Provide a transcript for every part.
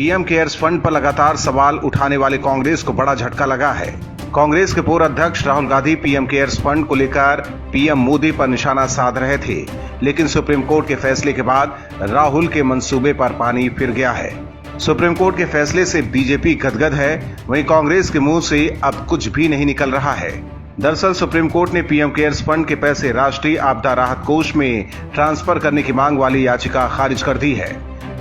PM cares fund पर लगातार सवाल उठाने वाले कांग्रेस को बड़ा झटका लगा है। कांग्रेस के पूर्व अध्यक्ष Rahul Gandhi PM cares fund को लेकर पीएम मोदी पर निशाना साध रहे थे, लेकिन सुप्रीम कोर्ट के फैसले के बाद राहुल के मंसूबे पर पानी फिर गया है। सुप्रीम कोर्ट के फैसले से बीजेपी गदगद है, वहीं कांग्रेस के मुंह से अब कुछ भी नहीं निकल रहा है। दरअसल सुप्रीम कोर्ट ने पीएम केयर्स फंड के पैसे राष्ट्रीय आपदा राहत कोष में ट्रांसफर करने की मांग वाली याचिका खारिज कर दी है।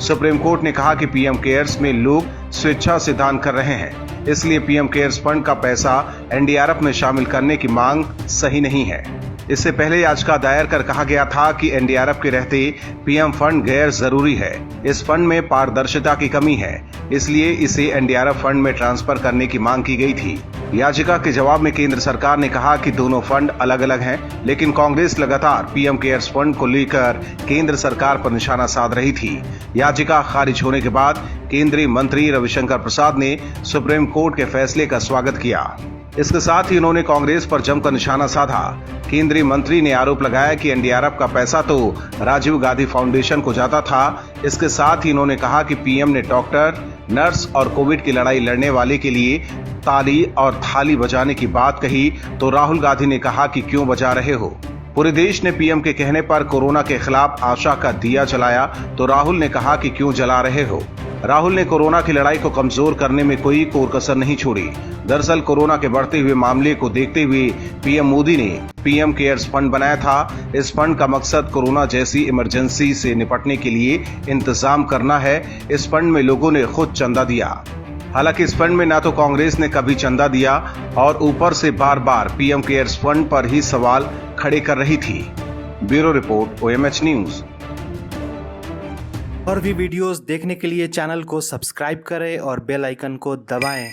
सुप्रीम कोर्ट ने कहा कि पीएम केयर्स में लोग स्वेच्छा से दान कर रहे हैं, इसलिए पीएम केयर्स फंड का पैसा एनडीआरएफ में शामिल करने की मांग सही नहीं है। इससे पहले याचिका दायर कर कहा गया था कि एनडीआरएफ के रहते पीएम फंड गैर जरूरी है। इस फंड में पारदर्शिता की कमी है, इसलिए इसे एनडीआरएफ फंड में ट्रांसफर करने की मांग की गई थी। याचिका के जवाब में केंद्र सरकार ने कहा कि दोनों फंड अलग अलग हैं, लेकिन कांग्रेस लगातार पीएम केयर्स फंड को लेकर केंद्र सरकार पर निशाना साध रही थी। याचिका खारिज होने के बाद केंद्रीय मंत्री रविशंकर प्रसाद ने सुप्रीम कोर्ट के फैसले का स्वागत किया। इसके साथ ही उन्होंने कांग्रेस पर जमकर निशाना साधा। केंद्रीय मंत्री ने आरोप लगाया कि एनडीआरएफ का पैसा तो राजीव गांधी फाउंडेशन को जाता था। इसके साथ ही उन्होंने कहा कि पीएम ने डॉक्टर, नर्स और कोविड की लड़ाई लड़ने वाले के लिए ताली और थाली बजाने की बात कही तो राहुल गांधी ने कहा कि क्यों बजा रहे हो। पूरे देश ने पीएम के कहने पर कोरोना के खिलाफ आशा का दिया जलाया तो राहुल ने कहा कि क्यों जला रहे हो। राहुल ने कोरोना की लड़ाई को कमजोर करने में कोई कोर कसर नहीं छोड़ी। दरअसल कोरोना के बढ़ते हुए मामले को देखते हुए पीएम मोदी ने पीएम केयर्स फंड बनाया था। इस फंड का मकसद कोरोना जैसी इमरजेंसी से निपटने के लिए इंतजाम करना है। इस फंड में लोगों ने खुद चंदा दिया। हालांकि इस फंड में ना तो कांग्रेस ने कभी चंदा दिया और ऊपर से बार बार पीएम केयर्स फंड पर ही सवाल खड़े कर रही थी। Bureau report, OMH news. और भी वीडियोस देखने के लिए चैनल को सब्सक्राइब करें और बेल आइकन को दबाएं।